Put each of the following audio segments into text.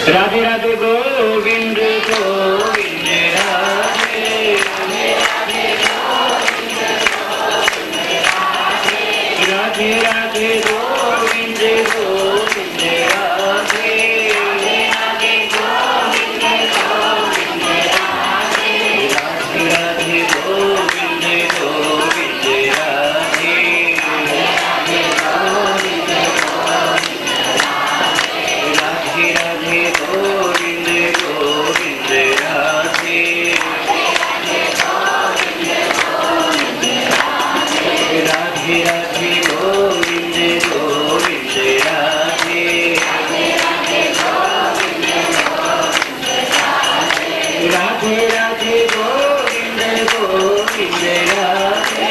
राधे राधे गोविंद गोविंद राधे, राधे राधे गोविंद गोविंद राधे, राधे गोविंद गोविंद राधे, राधे राधे गोविंद गोविंद राधे, राधे गोविंद राधे राधे गोविंद गोविंद राधे, राधे राधे गोविंद गोविंद राधे,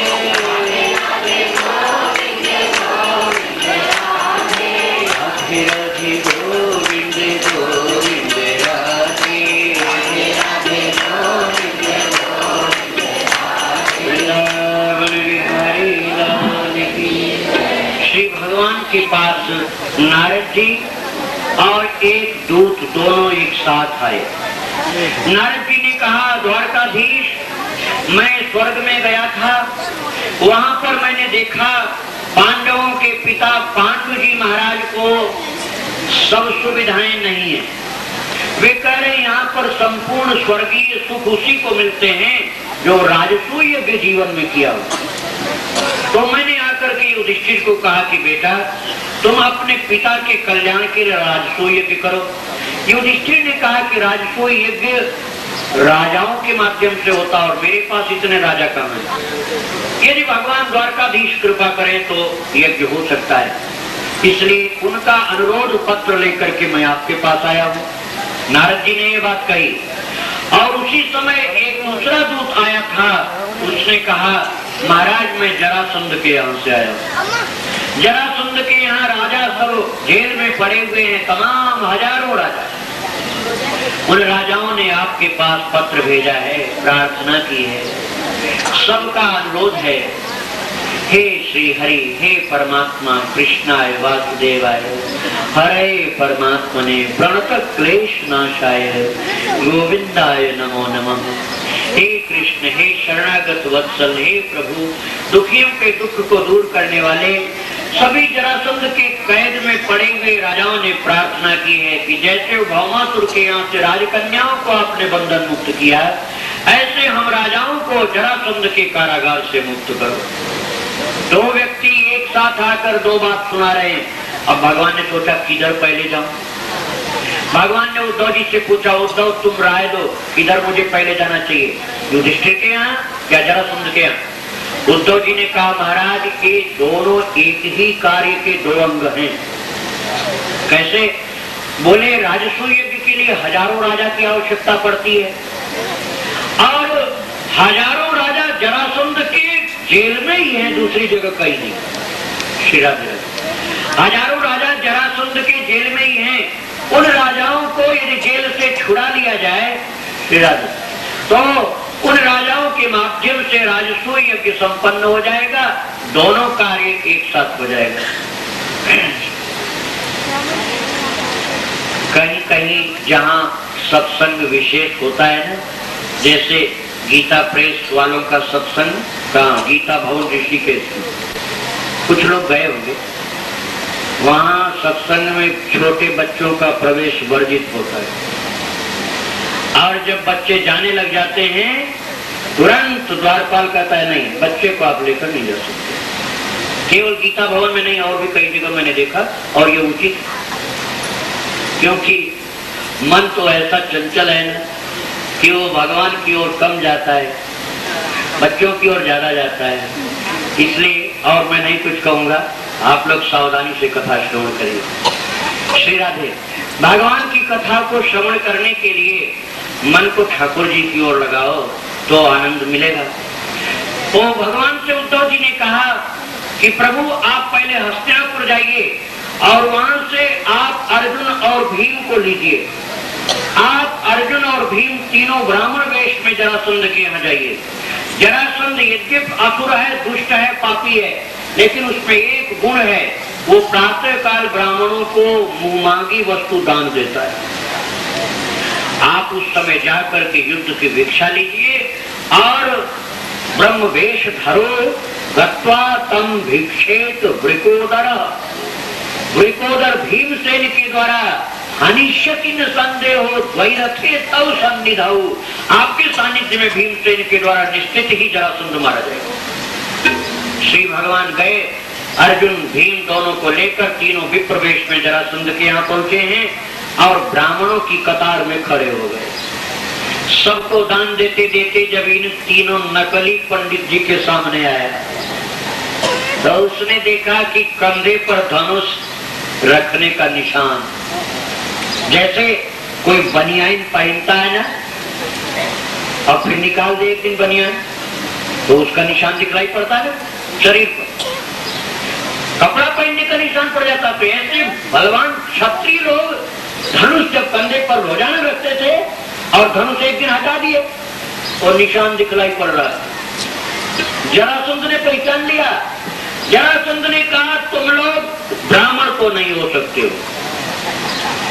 राधे राधे गोविंद गोविंद राधे, राधे राधे गोविंद गोविंद राधे, वृंदावन बिहारी लाल की। श्री भगवान के पास नारद जी और एक दूत दोनों एक साथ आए। नारद जी ने कहा, द्वारकाधीश, मैं स्वर्ग में गया था, वहां पर मैंने देखा पांडवों के पिता पांडु जी महाराज को सब सुविधाएं नहीं है। वे कह रहे यहाँ पर संपूर्ण स्वर्गीय सुख उसी को मिलते हैं जो राजसूय के जीवन में किया हो। तो मैंने आकर के युधिष्ठिर को कहा कि बेटा, तुम अपने पिता के कल्याण के लिए राजसूय यज्ञ करो। युधिष्ठिर ने कहा कि राजसूय यज्ञ राजाओं के माध्यम से होता और मेरे पास इतने राजा कम हैं। यदि भगवान द्वारकाधीश कृपा करें तो यज्ञ हो सकता है। इसलिए उनका अनुरोध पत्र लेकर के मैं आपके पास आया हूँ। नारद जी ने ये बात कही और उसी समय एक दूसरा दूत आया था। उसने कहा, महाराज, मैं जरासंध के यहाँ से आया हूँ। जरासंध के यहाँ राजा सब जेल में पड़े हुए हैं, तमाम हजारों राजा। उन राजाओं ने आपके पास पत्र भेजा है, प्रार्थना की है, सबका अनुरोध है, हे श्री हरि, हे परमात्मा कृष्णाय वासुदेवाय, हरे परमात्मने प्रणत क्लेश नाशाय गोविंदाय नमो नमः। हे कृष्ण, हे शरणागत वत्सल, हे प्रभु, दुखियों के दुख को दूर करने वाले, सभी जरासंध के कैद में पड़े हुए राजाओं ने प्रार्थना की है कि जैसे भौमासुर के यहाँ से राजकन्याओं को आपने बंधन मुक्त किया, ऐसे हम राजाओं को जरासंध के कारागार से मुक्त करो। दो व्यक्ति एक साथ आकर दो बात सुना रहे हैं। अब भगवान ने सोचा किधर पहले जाऊं। भगवान ने उद्धव जी से पूछा, उद्धव तुम राय दो, किधर मुझे पहले जाना चाहिए, युधिष्ठिर के यहाँ या जरासंध के यहाँ? उद्धव जी ने कहा, महाराज, ये दोनों एक ही कार्य के दो अंग हैं। कैसे? बोले, राजसूय यज्ञ के लिए हजारों राजा की आवश्यकता पड़ती है और हजारों राजा जरासंध के जेल में ही है, दूसरी जगह कहीं नहीं। श्री राधे राधे। हजारों राजा जरासंध के जेल में ही हैं। उन राजाओं को यदि जेल से छुड़ा लिया जाए, श्री राधे, तो उन राजाओं के माध्यम से राजसूय यज्ञ संपन्न हो जाएगा, दोनों कार्य एक साथ हो जाएगा। कहीं कहीं जहाँ सत्संग विशेष होता है ना, जैसे गीता प्रेस वालों का सत्संग कहाँ, गीता भवन ऋषिकेश में, कुछ लोग गए होंगे। वहाँ सत्संग में छोटे बच्चों का प्रवेश वर्जित होता है और जब बच्चे जाने लग जाते हैं, तुरंत द्वारपाल कहता है, नहीं, बच्चे को आप लेकर नहीं जा सकते। केवल गीता भवन में नहीं, और भी कई जगह मैंने देखा, और ये उचित, क्योंकि मन तो ऐसा चंचल है ना कि वो भगवान की ओर कम जाता है, बच्चों की ओर ज्यादा जाता है। इसलिए और मैं नहीं कुछ कहूंगा, आप लोग सावधानी से कथा श्रवण करिए। श्री राधे। भगवान की कथा को श्रवण करने के लिए मन को ठाकुर जी की ओर लगाओ तो आनंद मिलेगा। तो भगवान से उद्धव जी ने कहा कि प्रभु, आप पहले हस्तिनापुर जाइए और वहां से आप अर्जुन और भीम को लीजिए। आप अर्जुन और भीम तीनों ब्राह्मण वेश में जरासंध के यहाँ जाइए। जरासंध यद्यपि असुर है, दुष्ट है, पापी है, लेकिन उसमें एक गुण है, वो प्रातः काल ब्राह्मणों को मुंह मांगी वस्तु दान देता है। आप उस समय जाकर के युद्ध की भिक्षा लीजिए और ब्रह्म वेश धरो गत्वा तम भिक्षेत वृकोदर। वृकोदर भीमसेन के द्वारा हनिष्यति न संदेहो द्वैरथे तव सन्निधौ। आपके सानिध्य में भीमसेन के द्वारा निश्चित ही जरासंध मारा जाएगा। श्री भगवान गए, अर्जुन भीम दोनों को लेकर तीनों विप्र वेश में जरासंध के यहाँ पहुंचे हैं और ब्राह्मणों की कतार में खड़े हो गए। सबको दान देते देते जब इन तीनों नकली पंडित जी के सामने आया तो उसने देखा कि कंधे पर धनुष रखने का निशान, जैसे कोई बनियान पहनता है ना और फिर निकाल दे एक दिन बनियान तो उसका निशान दिखलाई पड़ता है ना शरीर पर, कपड़ा पहनने का निशान पड़ जाता। तो ऐसे बलवान क्षत्रिय लोग धनुष जब कंधे पर रोजाना रखते थे और धनुष एक दिन हटा दिए और निशान दिखलाई पड़ रहा है। जरासंध ने पहचान लिया। जरासंध ने कहा तुम लोग ब्राह्मण तो नहीं हो सकते हो,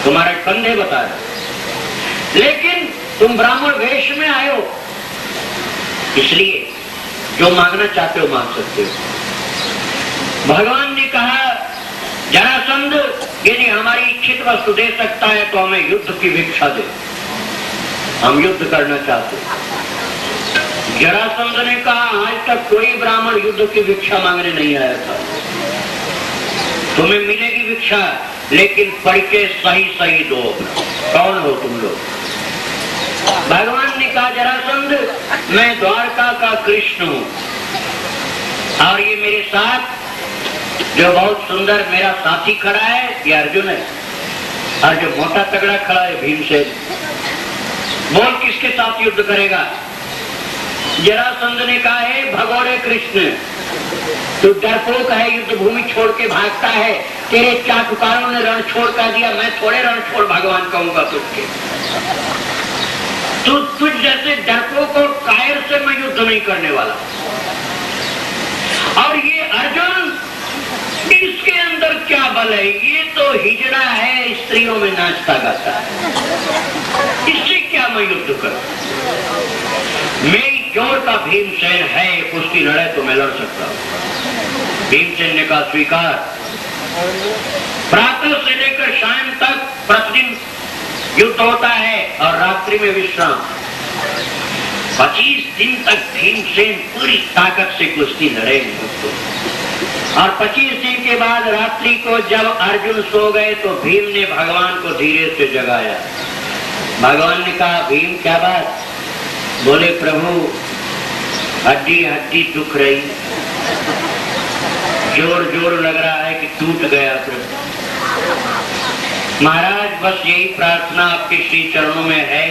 तुम्हारे कंधे बता रहे, लेकिन तुम ब्राह्मण वेश में आए हो, इसलिए जो मांगना चाहते हो मांग सकते हो। भगवान ने कहा जरासंध यदि हमारी इच्छित वस्तु दे सकता है तो हमें युद्ध की भिक्षा दे, हम युद्ध करना चाहते हैं। जरासंध ने कहा आज तक कोई ब्राह्मण युद्ध की भिक्षा मांगने नहीं आया था, तुम्हें मिलेगी भिक्षा, लेकिन परिचय सही सही दो, कौन हो तुम लोग। भगवान ने कहा जरासंध मैं द्वारका का कृष्ण हूं और ये मेरे साथ जो बहुत सुंदर मेरा साथी खड़ा है ये अर्जुन है, और जो मोटा तगड़ा खड़ा है भीमसेन। बोल किसके साथ युद्ध करेगा। जरासंध ने कहा है भगोड़े कृष्ण तू डरपोक है, युद्ध भूमि छोड़ के भागता है, तेरे चाटुकारों ने रण छोड़ कर दिया, मैं थोड़े रण छोड़ भगवान कहूंगा तुझके। तुझ जैसे डरपोक और कायर से मैं युद्ध नहीं करने वाला। और ये अर्जुन इसके अंदर क्या बल है, ये तो हिजड़ा है, स्त्रियों में नाचता गाता है, इससे क्या मैं युद्ध करूं। मेरी जोर का भीमसेन है, कुश्ती लड़े तो मैं लड़ सकता हूं। भीमसेन ने कहा स्वीकार। प्रातः से लेकर शाम तक प्रतिदिन युद्ध होता है और रात्रि में विश्राम। 25 दिन तक भीमसेन पूरी ताकत से कुश्ती लड़ेंगे और 25 दिन के बाद रात्रि को जब अर्जुन सो गए तो भीम ने भगवान को धीरे से जगाया। भगवान ने कहा भीम क्या बात। बोले प्रभु हड्डी हड्डी दुख रही, जोर जोर लग रहा है कि टूट गया प्रभु। महाराज बस यही प्रार्थना आपके श्री चरणों में है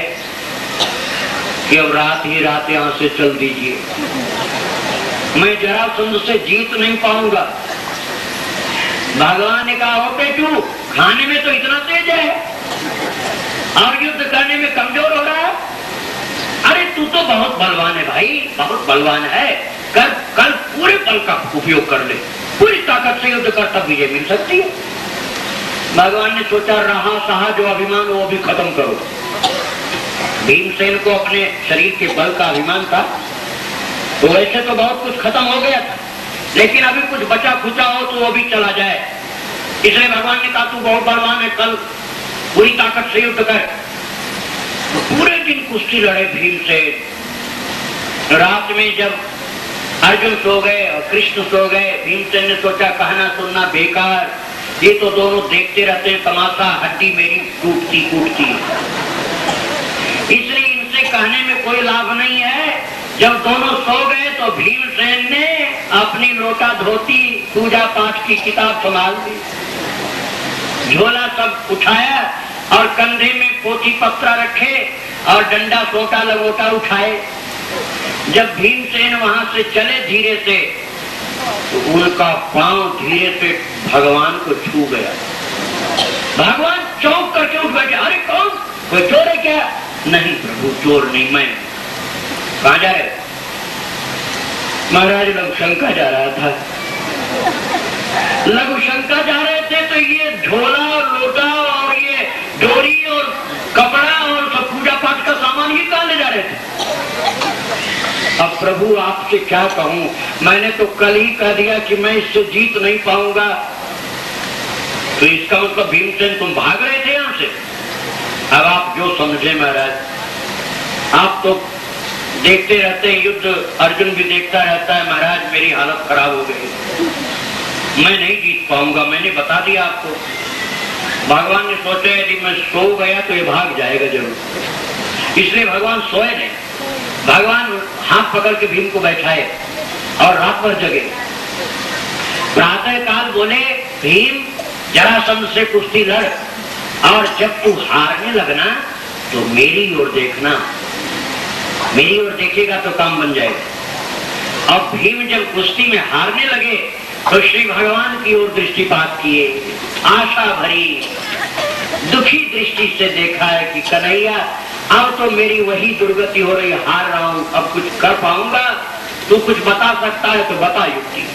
कि अब रात ही रात यहां से चल दीजिए, मैं जरासंध से जीत नहीं पाऊंगा। भगवान ने कहा हो बेटू खाने में तो इतना तेज है और युद्ध करने में कमजोर हो रहा है। अरे तू तो बहुत बलवान है भाई, बहुत बलवान है, कल पूरे बल का उपयोग कर ले, पूरी ताकत से युद्ध कर तब विजय मिल सकती है। भगवान ने सोचा रहा सहा जो अभिमान वो भी खत्म करो। भीमसेन को अपने शरीर के बल का अभिमान था, तो वैसे तो बहुत कुछ खत्म हो गया था, लेकिन अभी कुछ बचा खुचा हो तो वो भी चला जाए। इसलिए भगवान ने कहा तू बहुत बलवान है, कल पूरी ताकत से युद्ध कर। तो पूरे दिन कुश्ती लड़े भीमसेन। रात में जब अर्जुन सो गए और कृष्ण सो गए, भीमसेन ने सोचा कहना सुनना बेकार, ये तो दोनों देखते रहते हैं तमाशा, हड्डी मेरी टूटती कूटती है, इसलिए इनसे कहने में कोई लाभ नहीं है। जब दोनों सो गए तो भीमसेन ने अपनी लोटा धोती पूजा पाठ की किताब संभाल दी, झोला सब उठाया और कंधे में पोथी पत्रा रखे और डंडा सोटा लंगोटा उठाए। जब भीमसेन वहां से चले धीरे से तो उनका पांव धीरे से भगवान को छू गया। भगवान चौंक करके उठ बैठे, अरे कौन, कोई चोर है क्या। नहीं प्रभु चोर नहीं, मैं कहाँ जा रहे। महाराज लघु शंका जा रहा था, लघु शंका जा रहे थे तो ये झोला और लोटा और ये डोरी और कपड़ा और सब पूजा प्रभु आपसे क्या कहूं, मैंने तो कल ही कह दिया कि मैं इससे जीत नहीं पाऊंगा। तो इसका मतलब भीमसेन तुम भाग रहे थे यहां से। अब आप जो समझे महाराज, आप तो देखते रहते हैं युद्ध, अर्जुन भी देखता रहता है। महाराज मेरी हालत खराब हो गई, मैं नहीं जीत पाऊंगा, मैंने बता दिया आपको। भगवान ने सोचा यदि मैं सो गया तो ये भाग जाएगा जरूर, इसलिए भगवान सोए नहीं। भगवान हाथ पकड़ के भीम को बैठाए और रात भर जगे। प्रातः काल बोले, भीम जरासंध से कुश्ती लड़, और जब तू हारने लगना तो मेरी ओर देखना, मेरी ओर देखेगा तो काम बन जाएगा। अब भीम जब कुश्ती में हारने लगे तो श्री भगवान की ओर दृष्टिपात किए, आशा भरी दुखी दृष्टि से देखा है कि कन्हैया अब तो मेरी वही दुर्गति हो रही, हार रहा हूं, अब कुछ कर पाऊंगा, तू कुछ बता सकता है तो बता युक्ति।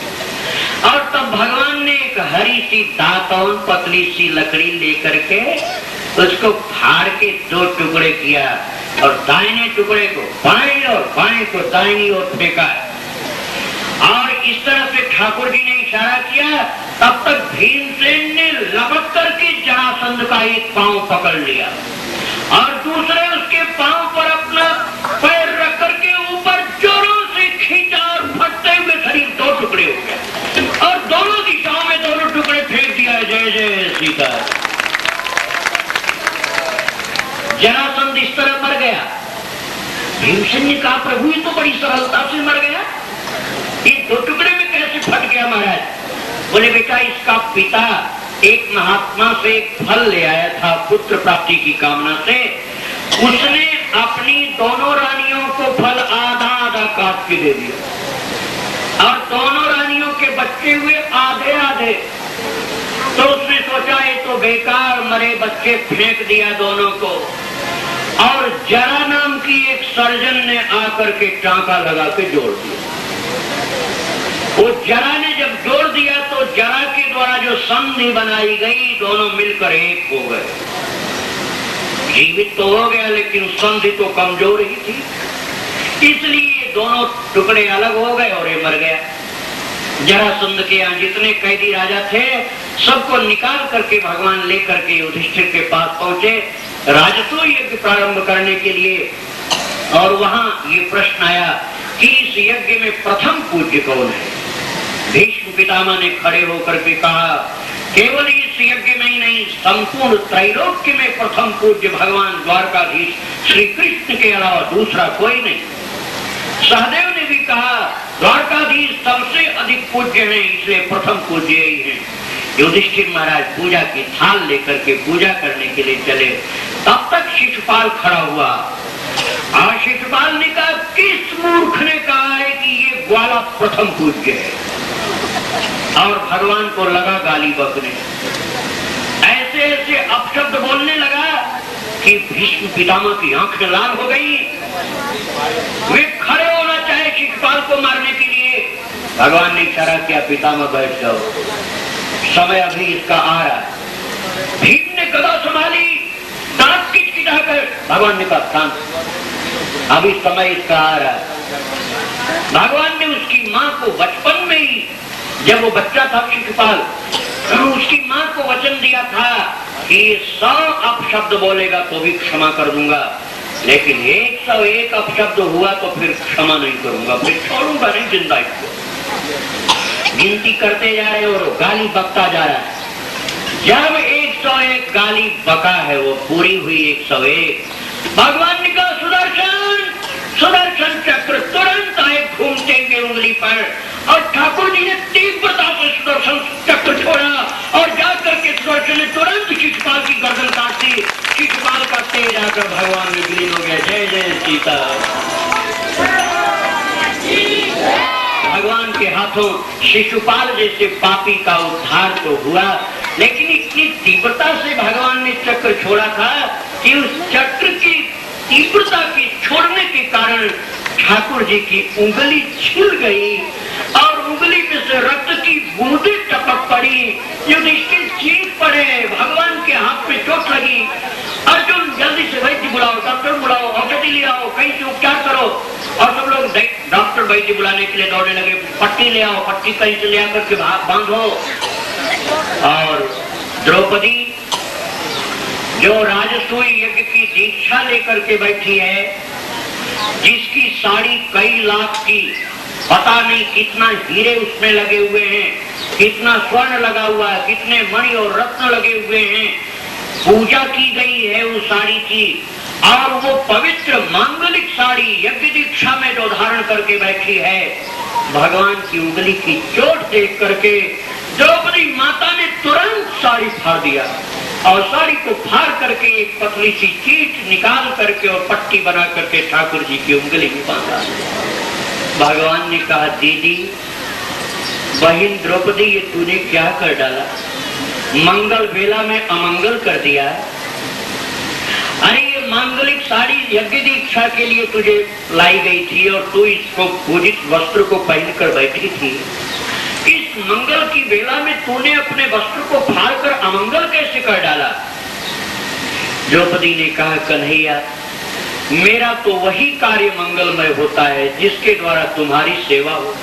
और तब भगवान ने एक हरी सी दातौन पतली सी लकड़ी लेकर के उसको फाड़ के 2 टुकड़े किया, और दाहिने टुकड़े को बाएं और बाएं को दाहिनी ओर फेंका। और इस तरह से ठाकुर जी ने इशारा किया। तब तक भीमसेन ने लपक करके जरासंध का एक पांव पकड़ लिया और दूसरे उसके पांव पर अपना पैर रख करके ऊपर जोरों से खींचा, और फटते हुए शरीर 2 टुकड़े हो गया, और दोनों दिशाओं में दोनों टुकड़े फेंक दिया। जय जय सीता। जरासंध इस तरह मर गया। भीमसेन ने कहा, प्रभु ये तो बड़ी सरलता से मर गया, ये 2 टुकड़े में कैसे फट गया महाराज? बोले, बेटा इसका पिता एक महात्मा से एक फल ले आया था पुत्र प्राप्ति की कामना से। उसने अपनी दोनों रानियों को फल आधा आधा काट के दे दिया, और दोनों रानियों के बच्चे हुए आधे आधे। तो उसने सोचा ये तो बेकार मरे बच्चे, फेंक दिया दोनों को। और जरा नाम की एक सर्जन ने आकर के टांका लगा के जोड़ दिया। वो जरा ने जब जोड़ दिया तो जरा के द्वारा जो संधि बनाई गई, दोनों मिलकर एक हो गए। जीवित तो हो गया लेकिन संधि तो कमजोर ही थी, इसलिए दोनों टुकड़े अलग हो गए और ये मर गया। जरासंध के यहाँ जितने कैदी राजा थे सबको निकाल करके भगवान लेकर के युधिष्ठिर के पास पहुंचे राजसूय यज्ञ प्रारंभ करने के लिए। और वहां ये प्रश्न आया कि इस यज्ञ में प्रथम पूज्य कौन है? भीष्म पितामह ने खड़े होकर के कहा, केवल इस यज्ञ में ही नहीं, संपूर्ण त्रैलोक्य में प्रथम पूज्य भगवान द्वारकाधीश श्री कृष्ण के अलावा दूसरा कोई नहीं। सहदेव ने भी कहा, द्वारकाधीश सबसे अधिक पूज्य है, इसलिए प्रथम पूज्य ही है। युधिष्ठिर महाराज पूजा की थाल लेकर के पूजा करने के लिए चले, तब तक शिशुपाल खड़ा हुआ। और शिशुपाल ने कहा, किस मूर्ख ने कहा है कि ये ग्वाला प्रथम पूज्य है? और भगवान को लगा गाली बकने, ऐसे ऐसे अपशब्द बोलने लगा कि भीष्म पितामह की आंखें लाल हो गई। वे खड़े होना चाहे शिशुपाल को मारने के लिए। भगवान ने इशारा किया, पितामह बैठ जाओ, समय अभी इसका आ रहा है। भीम ने गदा संभाली, दांत किचकिचाकर भगवान ने कहा, शांत, अभी समय इसका आ रहा है। भगवान ने उसकी माँ को बचपन में ही, जब वो बच्चा था शिशुपाल, उसकी माँ को वचन दिया था कि 100 अपशब्द बोलेगा तो भी क्षमा कर दूंगा, लेकिन 101 अपशब्द हुआ तो फिर क्षमा नहीं करूंगा, फिर छोड़ूंगा नहीं जिंदा इसको। गिनती करते जा रहे और गाली बकता जा रहा है। जब 101 गाली बका है, वो पूरी हुई 101, भगवान ने कहा, सुदर्शन, सुदर्शन चक्र तुरंत आए घूमते हुए उंगली पर, और ठाकुर जी ने तीव्रता से सुदर्शन चक्र छोड़ा और जाकर के सुदर्शन ने तुरंत शिशुपाल की गर्दन काट दी। शिशुपाल का तेज आकर भगवान में विलीन हो गया। जय जय सीता। भगवान के हाथों शिशुपाल जैसे पापी का उद्धार तो हुआ, लेकिन इतनी तीव्रता से भगवान ने चक्र छोड़ा था कि उस चक्र की तीव्रता के छोड़ने के कारण ठाकुर जी की उंगली छिल गई और उंगली में से रक्त की बूंदें टपक पड़ी। युधिष्ठिर चीख पड़े, भगवान के हाथ में चोट लगी। अर्जुन, जल्दी से वैद्य बुलाओ, डॉक्टर बुलाओ, औषधि ले आओ, कहीं से उपचार करो। और सब लोग डॉक्टर वैद्य बुलाने के लिए दौड़ने लगे, पट्टी ले आओ, पट्टी कहीं से ले आकर के बांधो। और द्रौपदी जो राजसूय यज्ञ की दीक्षा लेकर के बैठी है, जिसकी साड़ी कई लाख की, पता नहीं कितना हीरे उसमें लगे हुए हैं, कितना स्वर्ण लगा हुआ है, कितने मणि और रत्न लगे हुए हैं, पूजा की गई है उस साड़ी की, और वो पवित्र मांगलिक साड़ी यज्ञ दीक्षा में जो धारण करके बैठी है, भगवान की उंगली की चोट देख करके द्रौपदी माता ने तुरंत साड़ी फाड़ दिया और साड़ी को फाड़ करके एक पतली सी चीट निकाल करके और पट्टी बना करके ठाकुर जी की उंगली में बांधा। भगवान ने कहा, दीदी बहन द्रौपदी, ये तूने क्या कर डाला? मंगल बेला में अमंगल कर दिया। अरे ये मांगलिक साड़ी यज्ञ दीक्षा के लिए तुझे लाई गई थी और तू इसको पूजित वस्त्र को पहनकर बैठी थी। इस मंगल की बेला में तूने अपने वस्त्र को फाड़कर अमंगल कैसे कर डाला? द्रौपदी ने कहा, कन्हैया मेरा तो वही कार्य मंगलमय होता है जिसके द्वारा तुम्हारी सेवा हो।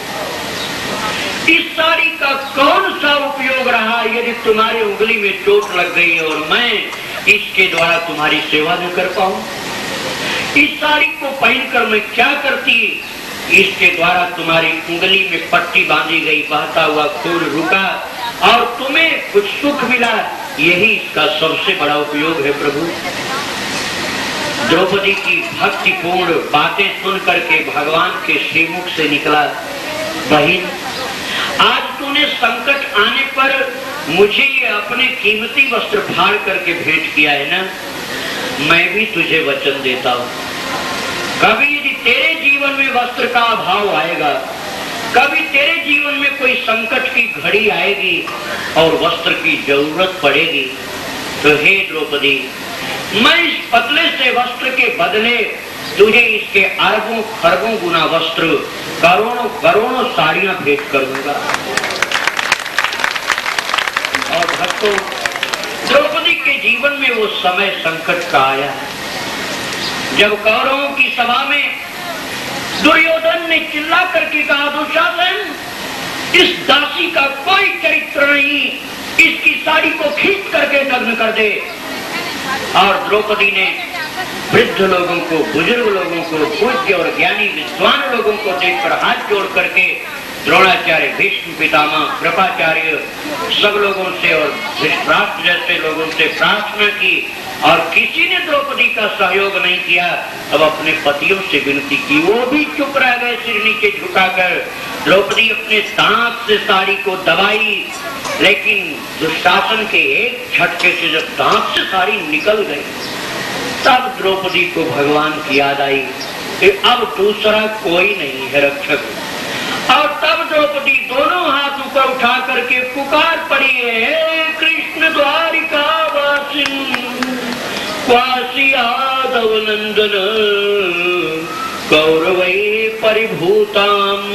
इस साड़ी का कौन सा उपयोग रहा यदि तुम्हारी उंगली में चोट लग गई और मैं इसके द्वारा तुम्हारी सेवा न कर पाऊं? इस साड़ी को पहनकर मैं क्या करती? इसके द्वारा तुम्हारी उंगली में पट्टी बांधी गई, बहता हुआ खून रुका और तुम्हें कुछ सुख मिला, यही इसका सबसे बड़ा उपयोग है प्रभु। द्रौपदी की भक्तिपूर्ण बातें सुन करके भगवान के श्रीमुख से निकला, बहन आज तूने संकट आने पर मुझे ये अपने कीमती वस्त्र फाड़ करके भेंट किया है ना, मैं भी तुझे वचन देता हूँ, कभी यदि तेरे जीवन में वस्त्र का अभाव आएगा, कभी तेरे जीवन में कोई संकट की घड़ी आएगी और वस्त्र की जरूरत पड़ेगी, तो हे द्रौपदी मैं इस पतले से वस्त्र के बदले तुझे इसके अरबों खरबों गुना वस्त्र, करोड़ों करोड़ों साड़ियां भेंट करूंगा। और भक्तों, द्रौपदी के जीवन में वो समय संकट का आया जब कौरवों की सभा में दुर्योधन ने चिल्ला करके कहा, दुशासन इस दासी का कोई चरित्र नहीं, इसकी साड़ी को खींच करके दग्न कर दे। और द्रौपदी ने वृद्ध लोगों को, बुजुर्ग लोगों को, पूज्य और ज्ञानी विद्वान लोगों को देखकर हाथ जोड़ करके द्रोणाचार्य, भीष्म पितामह, कृपाचार्य सब लोगों से और धृतराष्ट्र जैसे लोगों से प्रार्थना की और किसी ने द्रौपदी का सहयोग नहीं किया। तब अपने पतियों से विनती की, वो भी चुप रह गए सिर नीचे झुकाकर। द्रौपदी अपने दांत से साड़ी को दबाई, लेकिन दुशासन के एक झटके से जब दांत से साड़ी निकल गई तब द्रौपदी को भगवान की याद आई कि अब दूसरा कोई नहीं है रक्षक। और तब द्रौपदी दोनों हाथ ऊपर उठा करके पुकार पड़ी है, हे कृष्ण द्वारिका वासिन क्वासी यादव नंदन कौरवै परिभूताम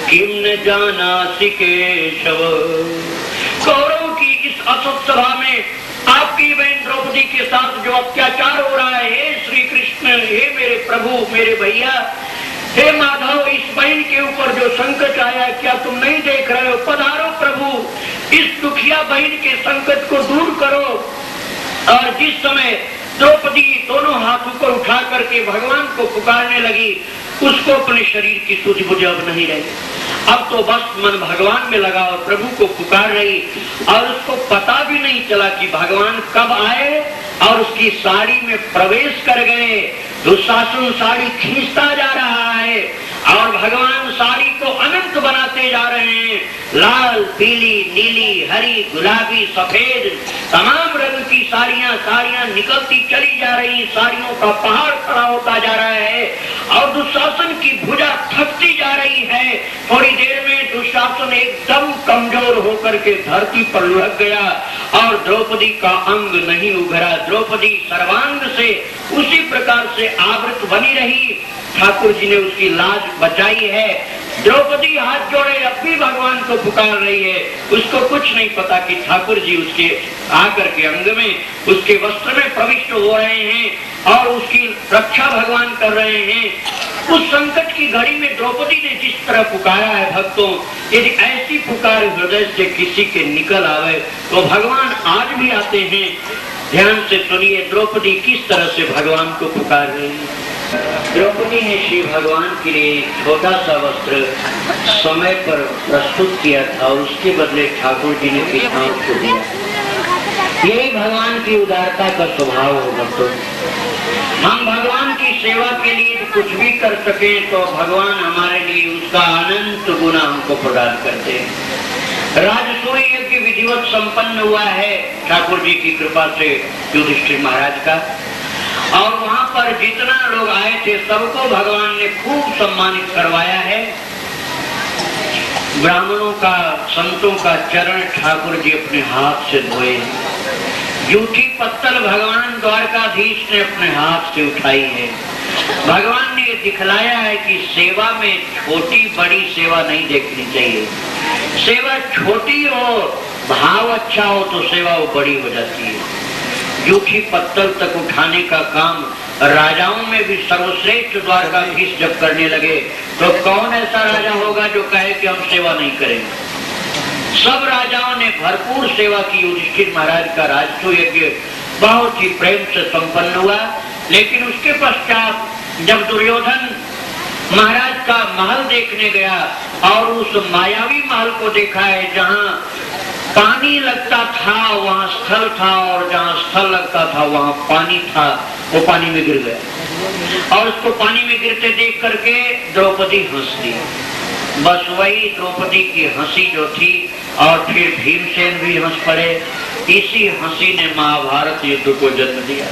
किम न जानासि केशव। कौरवों की इस असत सभा में आपकी बहन द्रौपदी के साथ जो अत्याचार हो रहा है, हे श्री कृष्ण, हे मेरे प्रभु, मेरे भैया, हे माधव, इस बहन के ऊपर जो संकट आया क्या तुम नहीं देख रहे हो? पधारो प्रभु, इस दुखिया बहन के संकट को दूर करो। और जिस समय द्रौपदी दोनों हाथ ऊपर उठा करके भगवान को पुकारने लगी, उसको अपने शरीर की सूझबूझ अब नहीं रही। अब तो बस मन भगवान में लगा और प्रभु को पुकार रही और उसको पता भी नहीं चला कि भगवान कब आए और उसकी साड़ी में प्रवेश कर गए। दुशासन साड़ी खींचता जा रहा है और भगवान साड़ी को अनंत बनाते जा रहे हैं। लाल, पीली, नीली, हरी, गुलाबी, सफेद तमाम रंग की साड़ियां निकलती चली जा रही, साड़ियों का पहाड़ खड़ा होता जा रहा है और दुशासन की भुजा थकती जा रही है। थोड़ी देर में दुशासन एकदम कमजोर होकर के धरती पर लुढ़क गया और द्रौपदी का अंग नहीं उभरा। द्रौपदी सर्वांग से उसी प्रकार से आवृत बनी रही। ठाकुर जी ने उसकी लाज बचाई है। द्रौपदी हाथ जोड़े अब भी भगवान को पुकार रही है। उसको कुछ नहीं पता कि ठाकुर जी उसके आकर के अंग में, उसके वस्त्र में प्रविष्ट हो रहे हैं और उसकी रक्षा भगवान कर रहे हैं। उस संकट की घड़ी में द्रौपदी ने जिस तरह पुकारा है भक्तों, यदि ऐसी पुकार हृदय से किसी के निकल आवे तो भगवान आज भी आते हैं। ध्यान से सुनिए द्रौपदी किस तरह से भगवान को पुकार रही है। द्रौपदी ने श्री भगवान के लिए छोटा सा वस्त्र समय पर प्रस्तुत किया था और उसके बदले ठाकुर जी ने किसान को दिया। यही भगवान की उदारता का स्वभाव हो भक्तों। हम भगवान की सेवा के लिए कुछ भी कर सके तो भगवान हमारे लिए उसका अनंत गुना हमको प्रदान करते हैं। राजसूय यज्ञ विधिवत संपन्न हुआ है ठाकुर जी की कृपा से युधिष्ठिर महाराज का, और वहां पर जितना लोग आए थे सबको भगवान ने खूब सम्मानित करवाया है। ब्राह्मणों का, संतों का चरण ठाकुर जी अपने हाथ से धोए। जूठी पत्तल भगवान द्वारकाधीश ने अपने हाथ से उठाई है। भगवान ने दिखलाया है कि सेवा में छोटी बड़ी सेवा नहीं देखनी चाहिए। सेवा छोटी हो, भाव अच्छा हो तो सेवा वो बड़ी हो जाती है। जूठी पत्तल तक उठाने का काम राजाओं में भी सर्वश्रेष्ठ द्वारकाधीश जब करने लगे तो कौन ऐसा राजा होगा जो कहे कि हम सेवा नहीं करेंगे। सब राजाओं ने भरपूर सेवा की। युधिष्ठिर महाराज का राजसूय यज्ञ बहुत ही प्रेम से संपन्न हुआ। लेकिन उसके पश्चात जब दुर्योधन महाराज का महल देखने गया और उस मायावी महल को देखा है जहाँ पानी लगता था वहाँ स्थल था और जहाँ स्थल लगता था वहाँ पानी था, वो पानी में गिर गया और उसको पानी में गिरते देख करके द्रौपदी हंस दी। बस वही द्रौपदी की हंसी जो थी और फिर भीमसेन भी हंस पड़े। इसी हंसी ने महाभारत युद्ध को जन्म दिया।